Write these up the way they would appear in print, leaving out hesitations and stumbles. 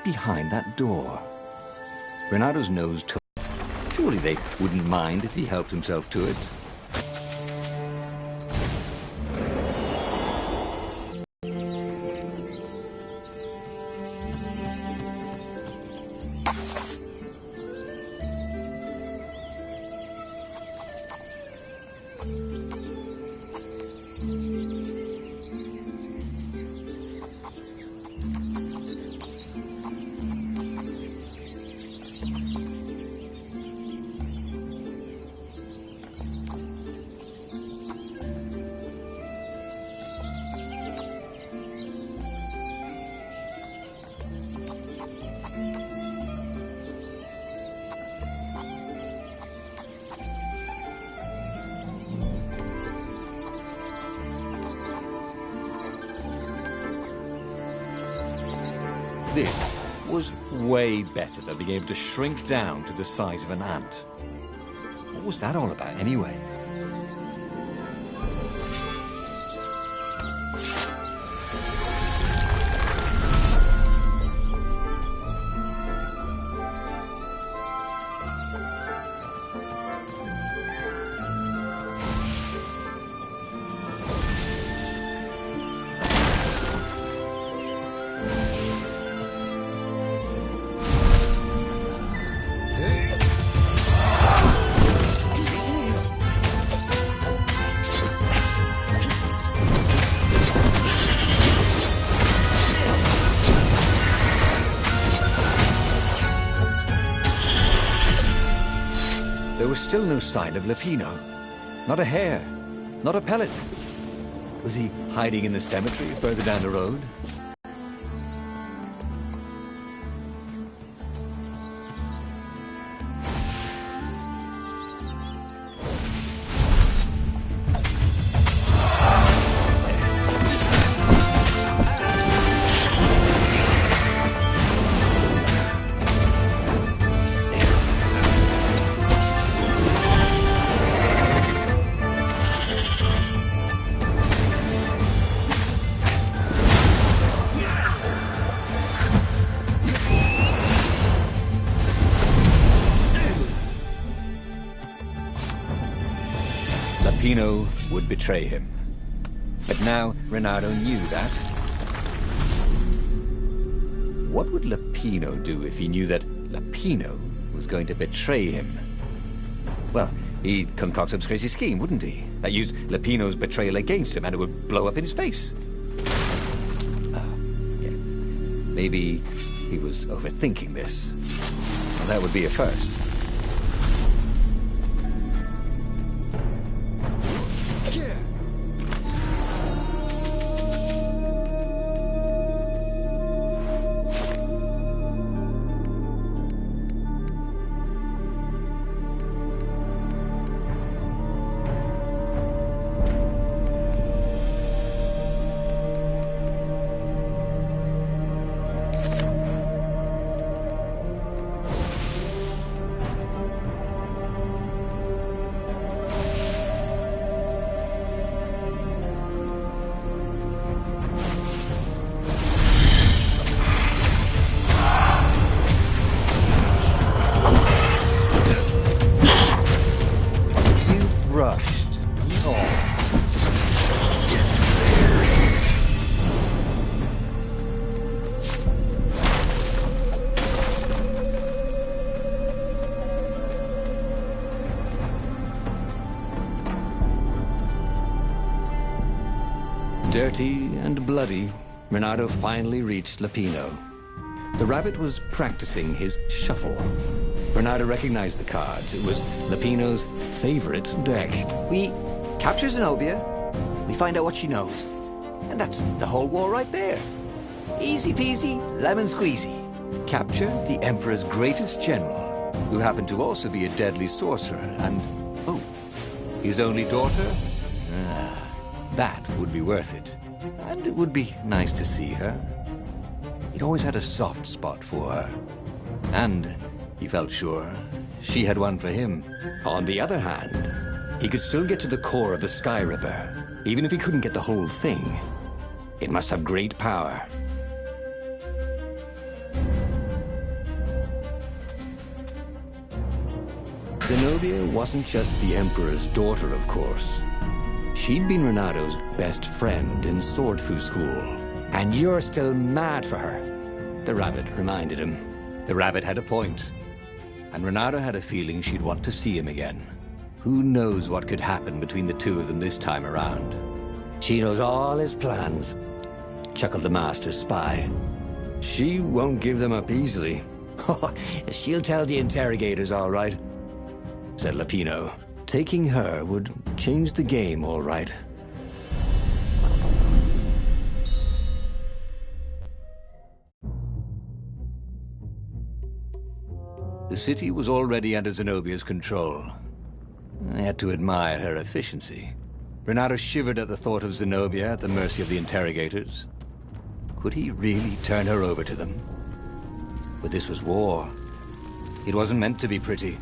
behind that door? Renado's nose took. Surely they wouldn't mind if he helped himself to it. This was way better than being able to shrink down to the size of an ant. What was that all about, anyway? There was still no sign of Lupino. Not a hair, not a pellet. Was he hiding in the cemetery further down the road? Lupino would betray him. But now Renardo knew that. What would Lupino do if he knew that Lupino was going to betray him? Well, he'd concoct some crazy scheme, wouldn't he? That used Lupino's betrayal against him, and it would blow up in his face. Yeah. Maybe he was overthinking this. Well, that would be a first. Dirty and bloody, Renardo finally reached Lupino. The rabbit was practicing his shuffle. Renardo recognized the cards. It was Lupino's favorite deck. We capture Zenobia, we find out what she knows. And that's the whole war right there. Easy peasy, lemon squeezy. Capture the Emperor's greatest general, who happened to also be a deadly sorcerer, and, oh, his only daughter? That would be worth it. And it would be nice to see her. He'd always had a soft spot for her. And he felt sure she had one for him. On the other hand, he could still get to the core of the Sky Ripper, even if he couldn't get the whole thing. It must have great power. Zenobia wasn't just the Emperor's daughter, of course. She'd been Renato's best friend in sword fu school. And you're still mad for her, the rabbit reminded him. The rabbit had a point, and Renato had a feeling she'd want to see him again. Who knows what could happen between the two of them this time around? She knows all his plans, chuckled the master spy. She won't give them up easily. She'll tell the interrogators, all right, said Lapino. Taking her would change the game, all right. The city was already under Zenobia's control. I had to admire her efficiency. Renato shivered at the thought of Zenobia at the mercy of the interrogators. Could he really turn her over to them? But this was war. It wasn't meant to be pretty.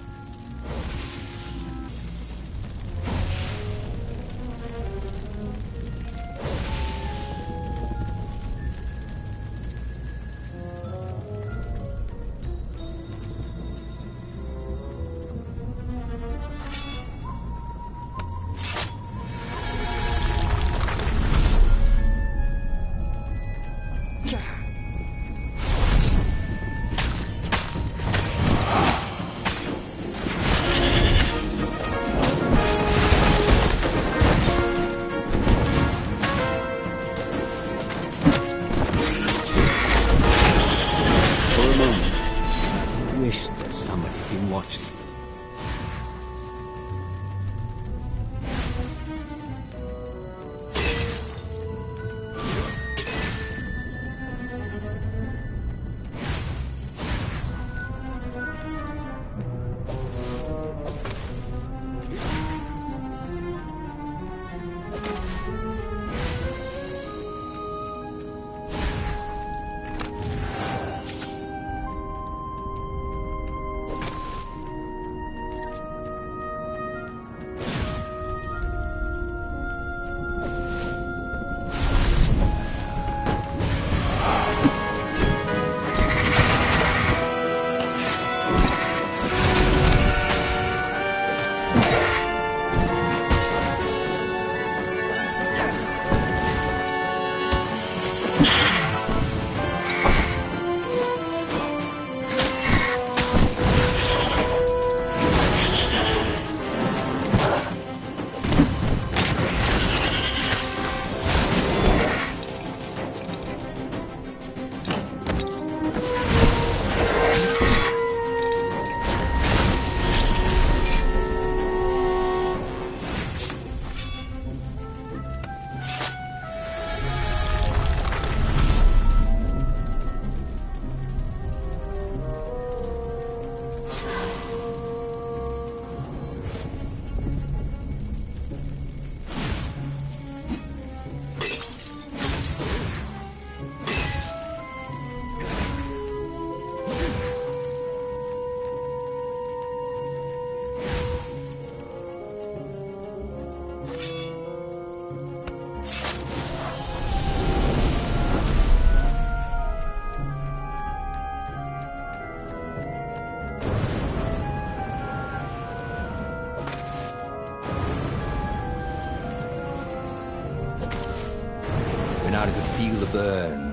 Renato could feel the burn.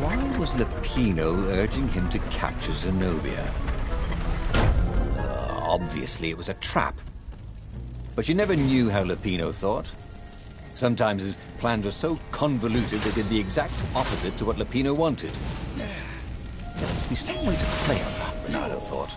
Why was Lapino urging him to capture Zenobia? Obviously it was a trap. But you never knew how Lapino thought. Sometimes his plans were so convoluted they did the exact opposite to what Lapino wanted. There must be some way to play on that, Renato thought.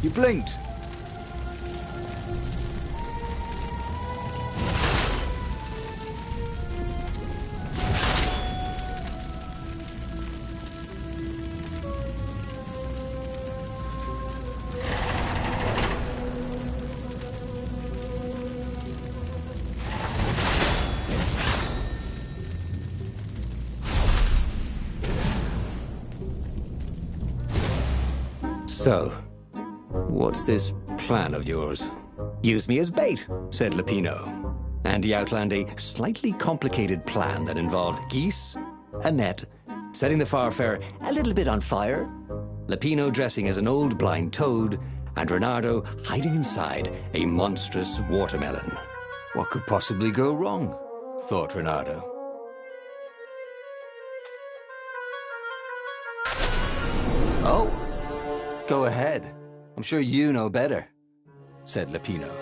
You blinked. So, what's this plan of yours? Use me as bait, said Lupino. And he outlined a slightly complicated plan that involved geese, a net, setting the Farfarer a little bit on fire, Lupino dressing as an old blind toad, and Reynardo hiding inside a monstrous watermelon. What could possibly go wrong? Thought Reynardo. Oh, go ahead. I'm sure you know better, said Lupino.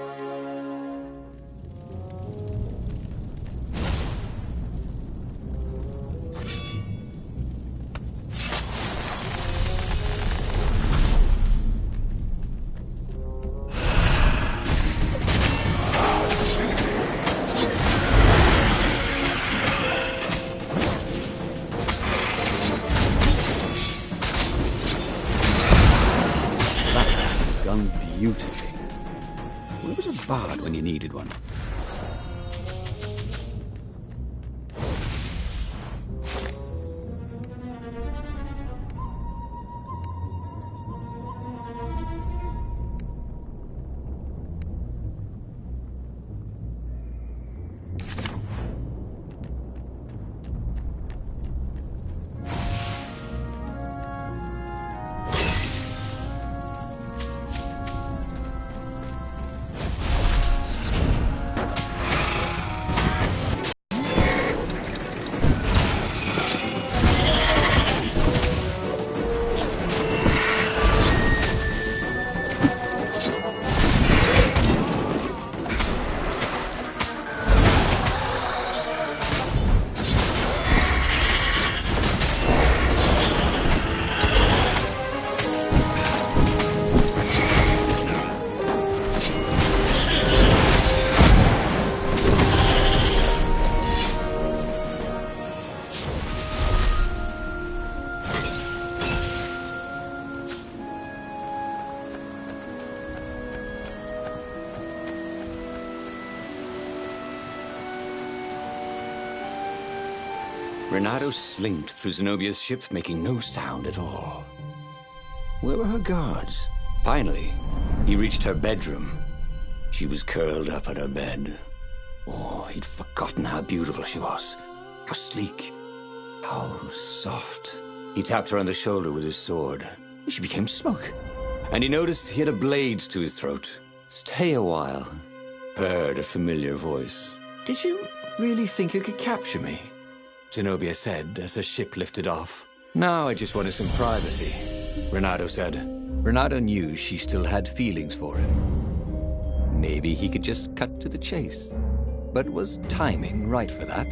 Done beautifully. Where was a bard when you needed one? Reynardo slinked through Zenobia's ship, making no sound at all. Where were her guards? Finally, he reached her bedroom. She was curled up on her bed. Oh, he'd forgotten how beautiful she was. How sleek. How soft. He tapped her on the shoulder with his sword. She became smoke. And he noticed he had a blade to his throat. Stay a while. Heard a familiar voice. Did you really think you could capture me? Zenobia said as her ship lifted off. Now I just wanted some privacy, Reynardo said. Reynardo knew she still had feelings for him. Maybe he could just cut to the chase. But was timing right for that?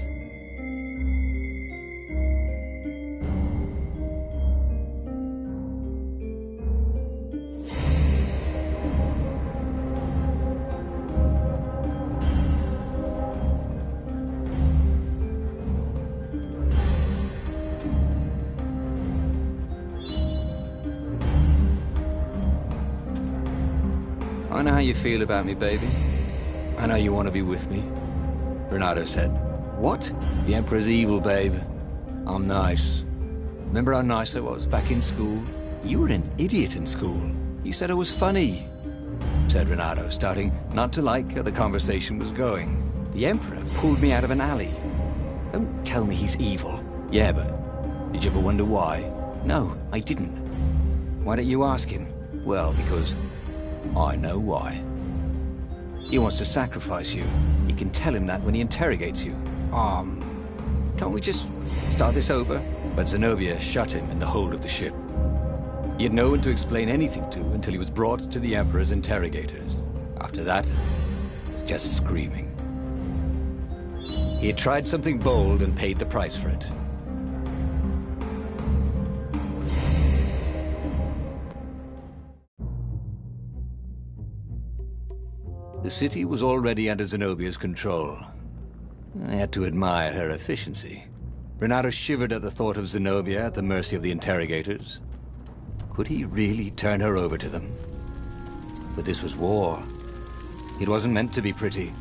I know how you feel about me, baby. I know you want to be with me, Reynardo said. What? The Emperor's evil, babe. I'm nice. Remember how nice I was back in school? You were an idiot in school. You said I was funny, said Reynardo, starting not to like how the conversation was going. The Emperor pulled me out of an alley. Don't tell me he's evil. Yeah, but did you ever wonder why? No, I didn't. Why don't you ask him? Well, because I know why. He wants to sacrifice you. You can tell him that when he interrogates you. Can't we just start this over? But Zenobia shut him in the hold of the ship. He had no one to explain anything to until he was brought to the Emperor's interrogators. After that, it's just screaming. He had tried something bold and paid the price for it. The city was already under Zenobia's control. I had to admire her efficiency. Reynardo shivered at the thought of Zenobia at the mercy of the interrogators. Could he really turn her over to them? But this was war. It wasn't meant to be pretty.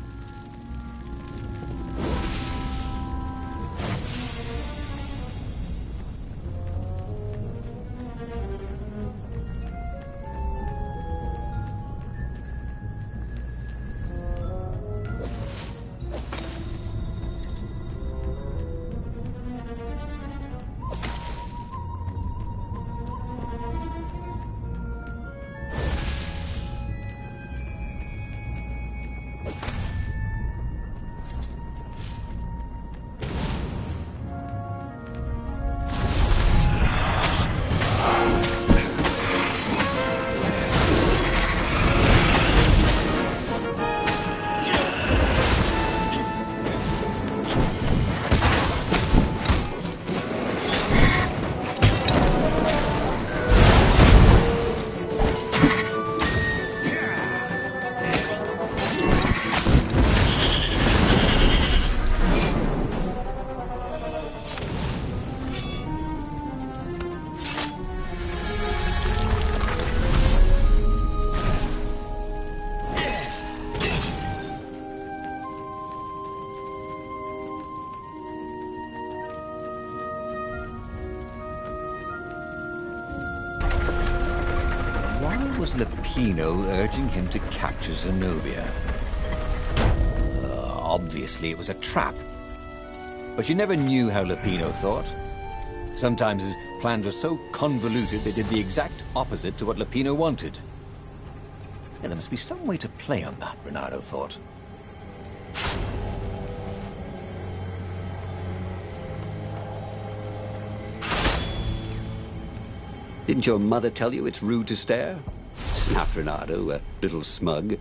was Lupino urging him to capture Zenobia? Obviously, it was a trap. But you never knew how Lupino thought. Sometimes his plans were so convoluted they did the exact opposite to what Lupino wanted. And there must be some way to play on that, Renato thought. Didn't your mother tell you it's rude to stare? Snapped Renato, a little smug.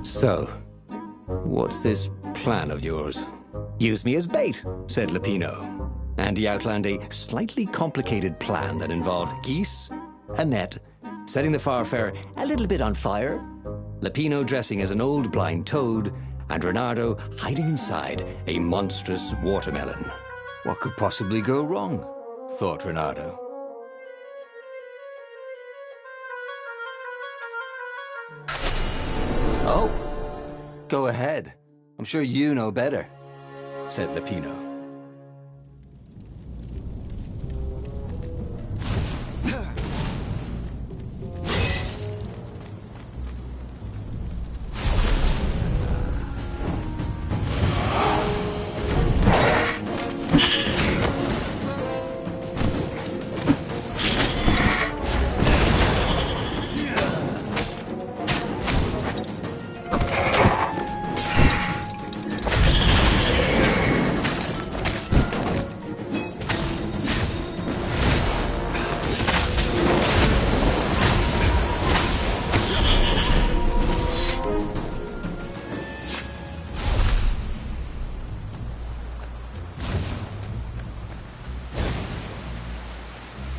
So, what's this plan of yours? Use me as bait, said Lupino. And he outlined a slightly complicated plan that involved geese, a net, setting the Farfarer a little bit on fire, Lupino dressing as an old blind toad, and Renato hiding inside a monstrous watermelon. What could possibly go wrong? Thought Renato. Oh, go ahead. I'm sure you know better, said Lupino.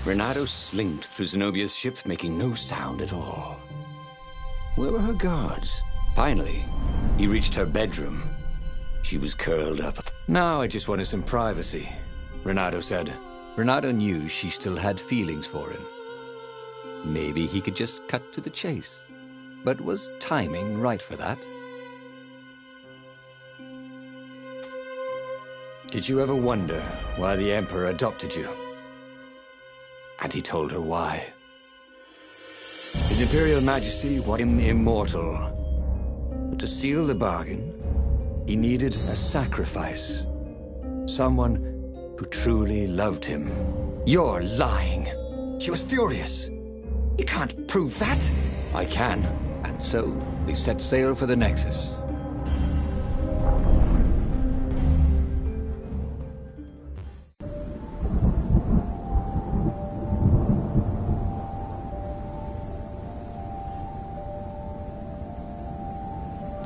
Renato slinked through Zenobia's ship, making no sound at all. Where were her guards? Finally, he reached her bedroom. She was curled up. Now I just wanted some privacy, Renato said. Renato knew she still had feelings for him. Maybe he could just cut to the chase. But was timing right for that? Did you ever wonder why the Emperor adopted you? And he told her why. His Imperial Majesty wanted him immortal. But to seal the bargain, he needed a sacrifice. Someone who truly loved him. You're lying. She was furious. You can't prove that. I can. And so, we set sail for the Nexus.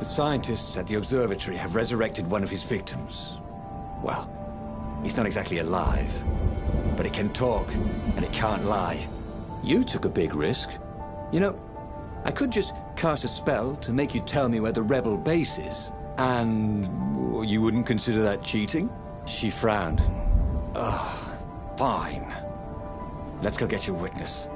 The scientists at the observatory have resurrected one of his victims. Well, he's not exactly alive, but it can talk, and it can't lie. You took a big risk. You know, I could just cast a spell to make you tell me where the rebel base is, and you wouldn't consider that cheating? She frowned. Ugh, fine. Let's go get your witness.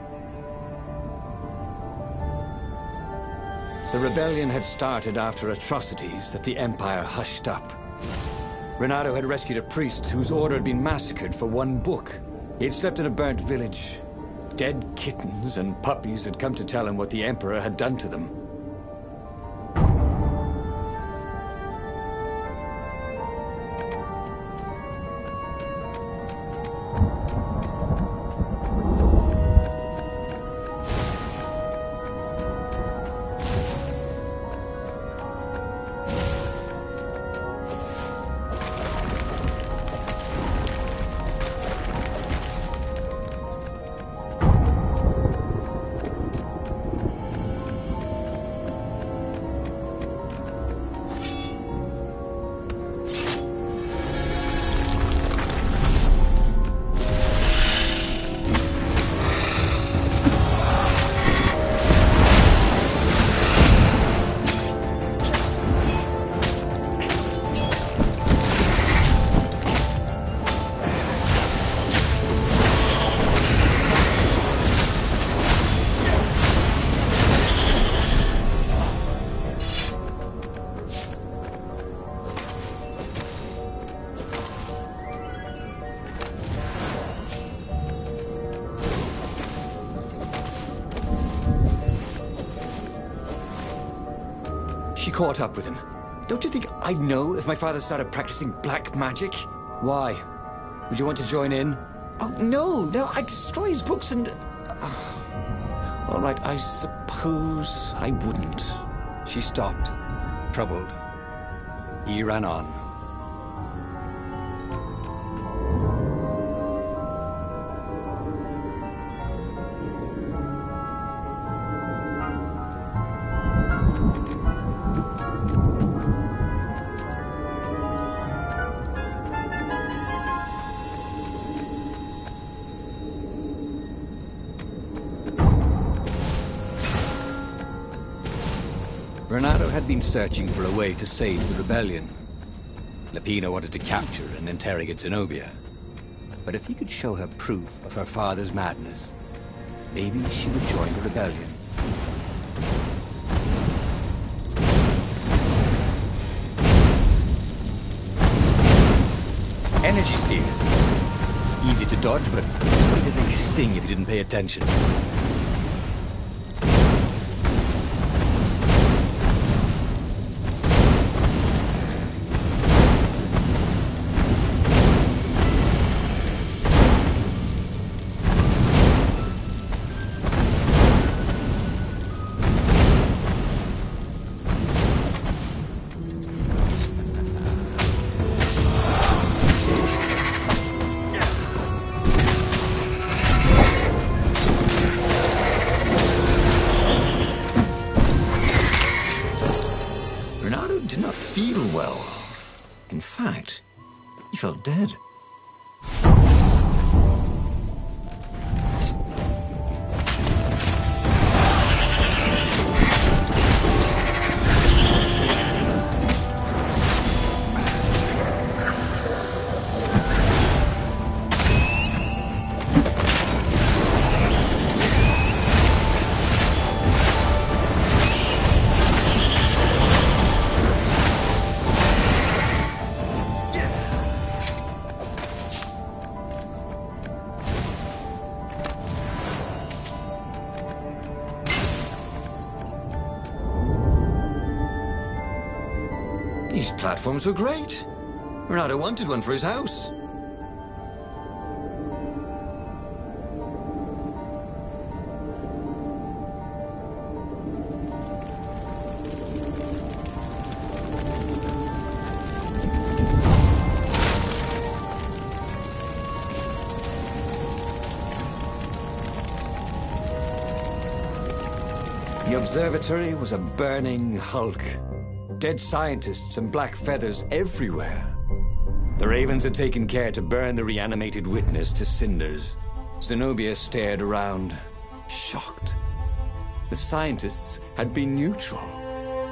The rebellion had started after atrocities that the Empire hushed up. Renato had rescued a priest whose order had been massacred for one book. He had slept in a burnt village. Dead kittens and puppies had come to tell him what the Emperor had done to them. she caught up with him. Don't you think I'd know if my father started practicing black magic? Why? Would you want to join in? Oh, no, I'd destroy his books and... All right, I suppose I wouldn't. She stopped, troubled. He ran on. Renato had been searching for a way to save the rebellion. Lupino wanted to capture and interrogate Zenobia. But if he could show her proof of her father's madness, maybe she would join the rebellion. Energy spears. Easy to dodge, but why did they sting if you didn't pay attention? Did not feel well. In fact, he felt dead. These platforms were great. Renato wanted one for his house. The observatory was a burning hulk. Dead scientists and black feathers everywhere. The Ravens had taken care to burn the reanimated witness to cinders. Zenobia stared around, shocked. The scientists had been neutral.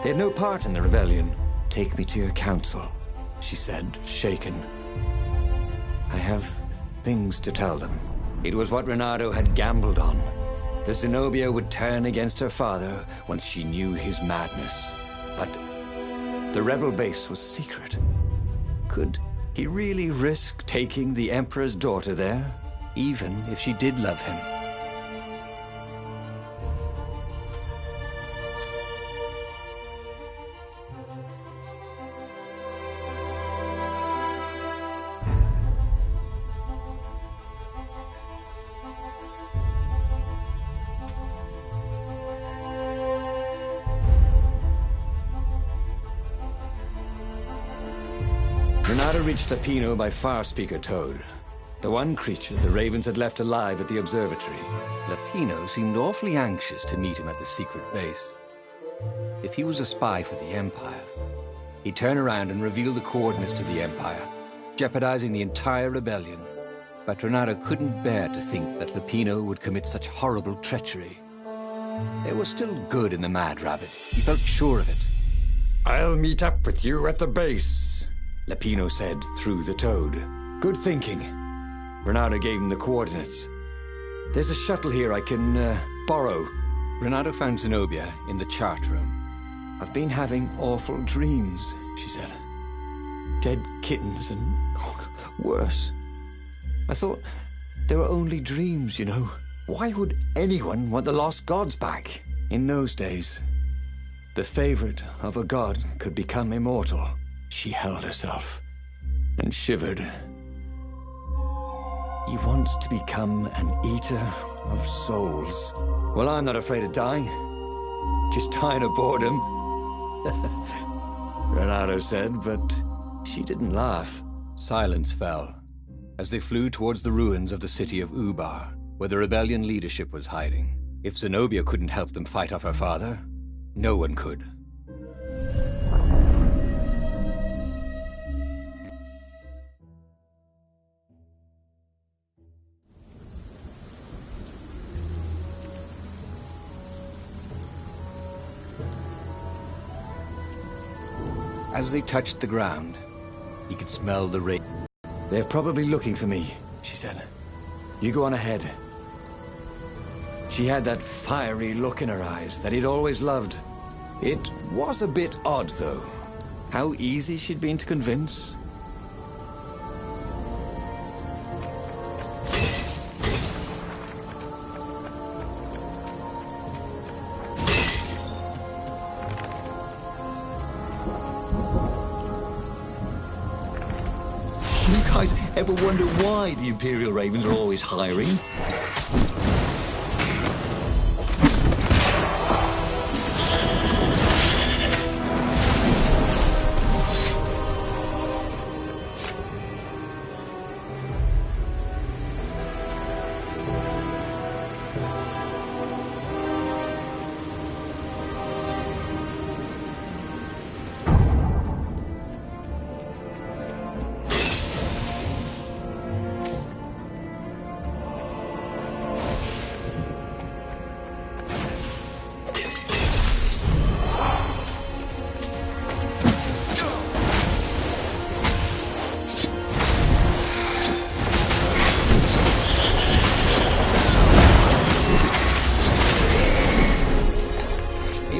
They had no part in the rebellion. "Take me to your council," she said, shaken. "I have things to tell them." It was what Renato had gambled on. The Zenobia would turn against her father once she knew his madness. But the rebel base was secret. Could he really risk taking the Emperor's daughter there, even if she did love him? Renato reached Lupino by far-speaker Toad, the one creature the Ravens had left alive at the observatory. Lupino seemed awfully anxious to meet him at the secret base. If he was a spy for the Empire, he'd turn around and reveal the coordinates to the Empire, jeopardizing the entire rebellion. But Renato couldn't bear to think that Lupino would commit such horrible treachery. There was still good in the Mad Rabbit. He felt sure of it. "I'll meet up with you at the base," Lupino said through the Toad. "Good thinking." Renato gave him the coordinates. "There's a shuttle here I can borrow." Renato found Zenobia in the chart room. "I've been having awful dreams," she said. "Dead kittens and worse. I thought they were only dreams, you know. Why would anyone want the lost gods back in those days?" The favorite of a god could become immortal. She held herself and shivered. He wants to become an eater of souls. Well, I'm not afraid of dying. Just tired of boredom. Renato said, but she didn't laugh. Silence fell as they flew towards the ruins of the city of Ubar, where the rebellion leadership was hiding. If Zenobia couldn't help them fight off her father, no one could. As they touched the ground, he could smell the rain. They're probably looking for me, she said. You go on ahead. She had that fiery look in her eyes that he'd always loved. It was a bit odd, though. How easy she'd been to convince. You guys ever wonder why the Imperial Ravens are always hiring?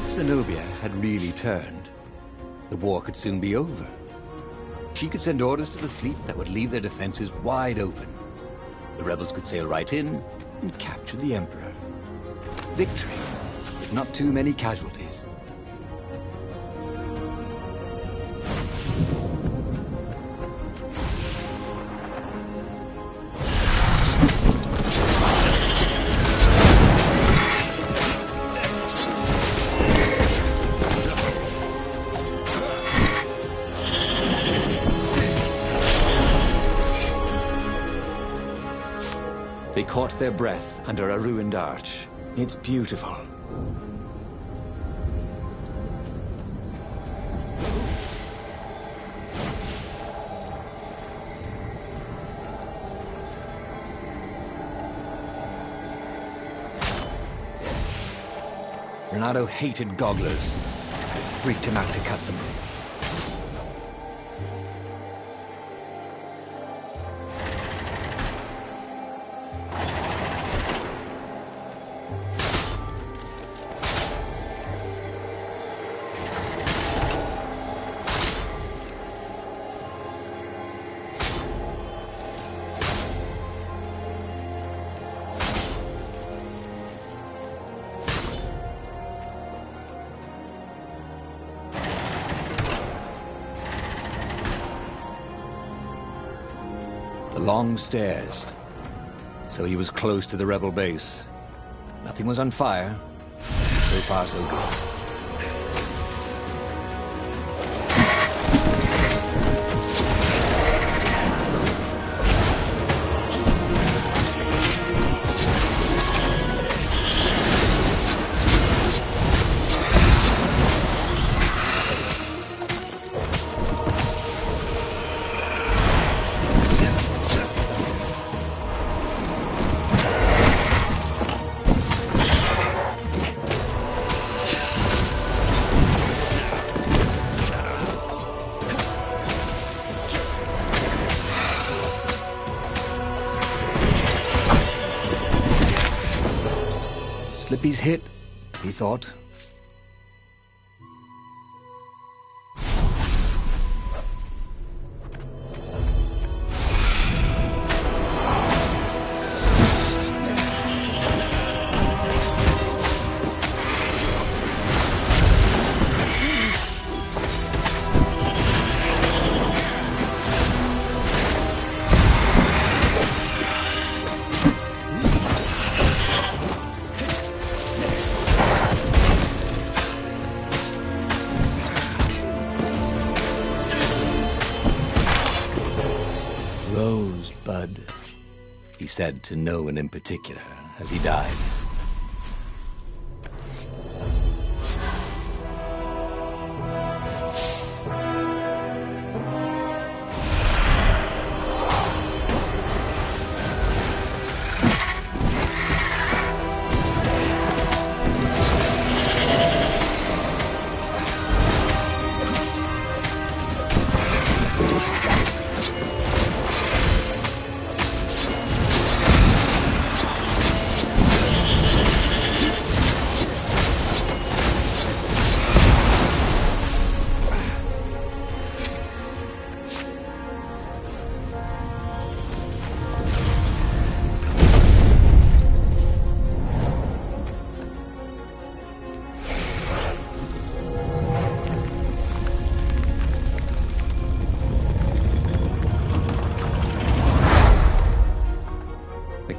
Zenobia had really turned, the war could soon be over. She could send orders to the fleet that would leave their defenses wide open. The rebels could sail right in and capture the Emperor. Victory, with not too many casualties. They caught their breath under a ruined arch. It's beautiful. Renato hated gogglers. It freaked him out to cut them. The long stairs. So he was close to the rebel base. Nothing was on fire. So far, so good. Slippy's hit, he thought. said to no one in particular as he died.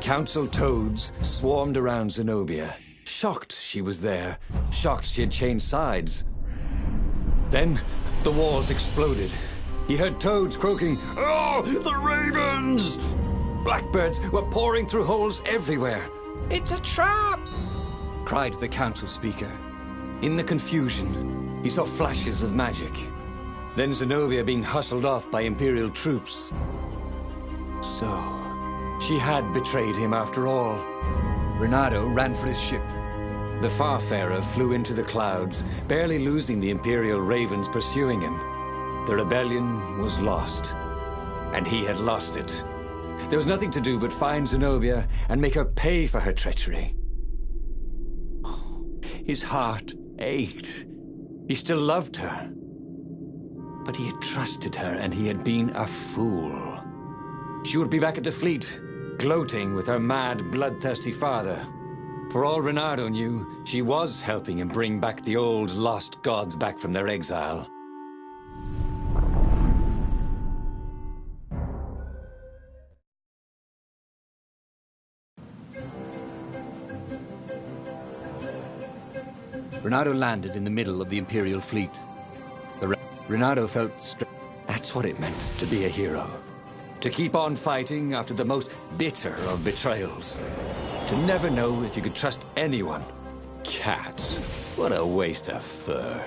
Council toads swarmed around Zenobia, shocked she was there, shocked she had changed sides. Then, the walls exploded. He heard toads croaking, "Oh, the ravens!" Blackbirds were pouring through holes everywhere. "It's a trap!" cried the council speaker. In the confusion, he saw flashes of magic. Then Zenobia being hustled off by Imperial troops. So... she had betrayed him after all. Renato ran for his ship. The Farfarer flew into the clouds, barely losing the Imperial ravens pursuing him. The rebellion was lost, and he had lost it. There was nothing to do but find Zenobia and make her pay for her treachery. His heart ached. He still loved her. But he had trusted her, and he had been a fool. She would be back at the fleet, gloating with her mad, bloodthirsty father. For all Renato knew, she was helping him bring back the old, lost gods back from their exile. Renato landed in the middle of the Imperial fleet. Renato felt that's what it meant to be a hero. To keep on fighting after the most bitter of betrayals. To never know if you could trust anyone. Cats. What a waste of fur.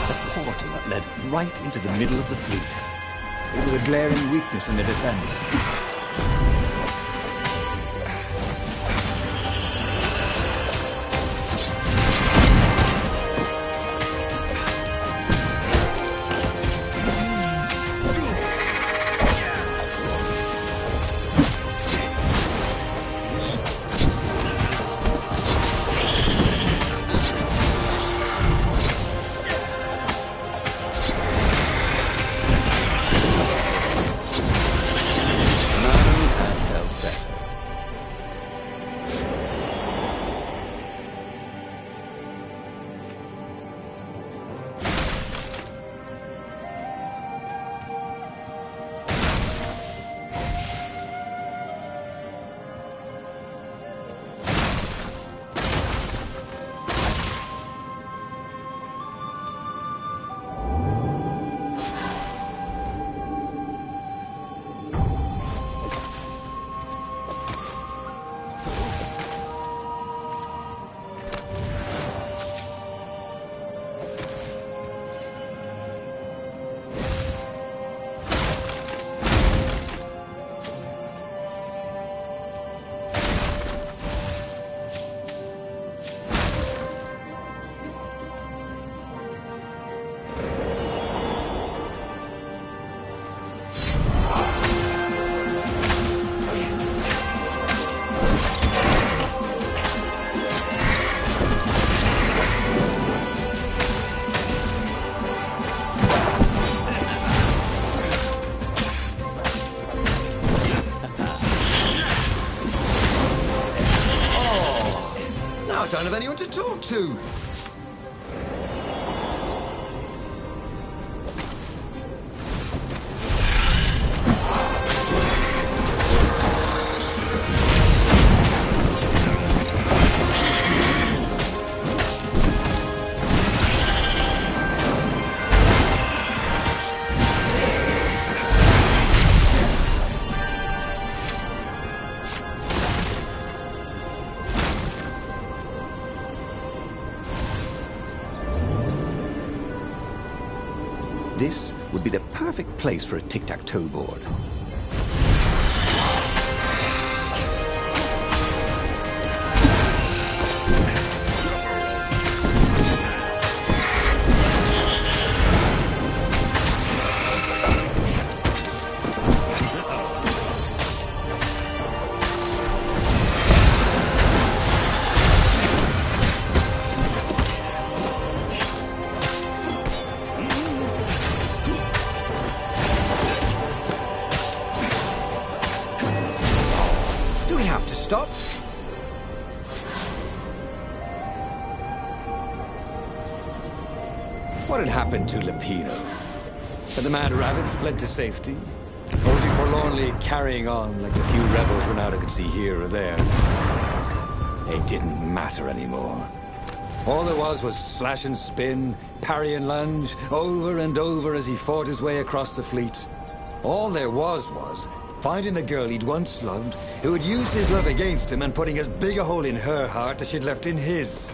The portal that led right into the middle of the fleet. It was a glaring weakness in the defense. Don't have anyone to talk to. This would be the perfect place for a tic-tac-toe board. Stop. What had happened to Lupino? Had the Mad Rabbit fled to safety? Or was he forlornly carrying on like the few rebels Ronaldo could see here or there? It didn't matter anymore. All there was slash and spin, parry and lunge, over and over as he fought his way across the fleet. All there was finding the girl he'd once loved, who had used his love against him and putting as big a hole in her heart as she'd left in his.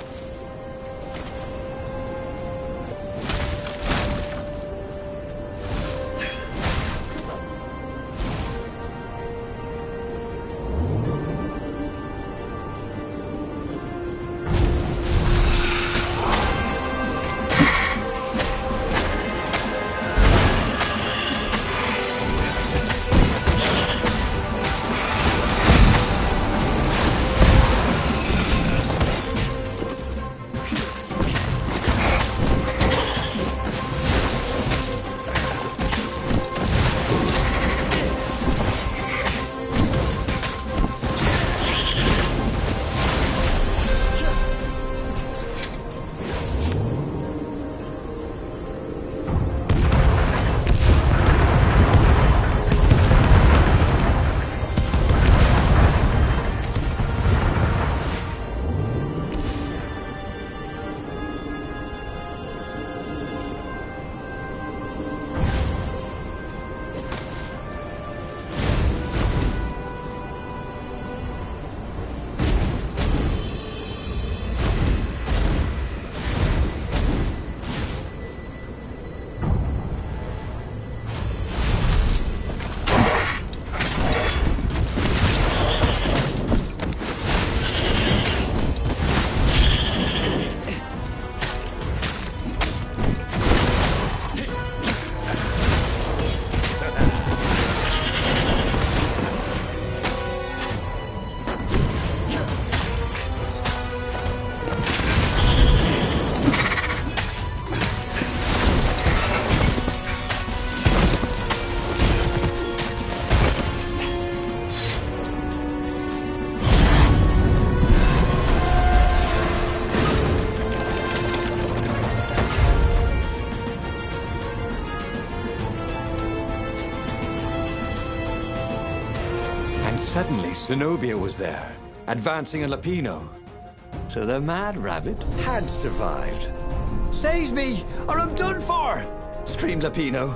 Suddenly, Zenobia was there, advancing on Lupino. So the Mad Rabbit had survived. "Save me, or I'm done for!" screamed Lupino.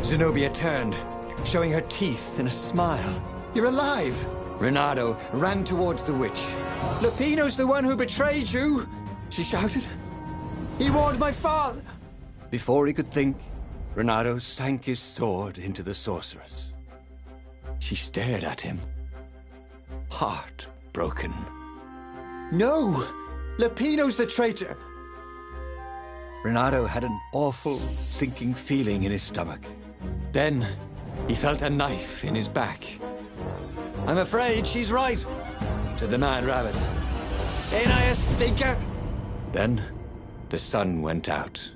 Zenobia turned, showing her teeth in a smile. "You're alive!" Renato ran towards the witch. "Lupino's the one who betrayed you!" she shouted. "He warned my father!" Before he could think, Renato sank his sword into the sorceress. She stared at him, heartbroken. "No! Lupino's the traitor!" Renato had an awful, sinking feeling in his stomach. Then, he felt a knife in his back. "I'm afraid she's right," said the Mad Rabbit. "Ain't I a stinker?" Then, the sun went out.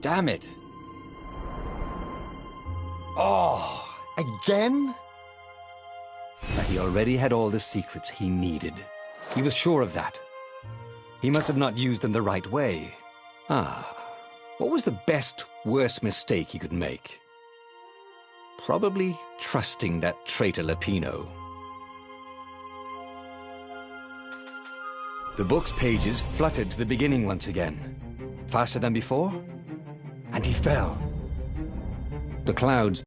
Damn it. Oh, again? But he already had all the secrets he needed. He was sure of that. He must have not used them the right way. What was the best, worst mistake he could make? Probably trusting that traitor Lupino. The book's pages fluttered to the beginning once again. Faster than before? And he fell. The clouds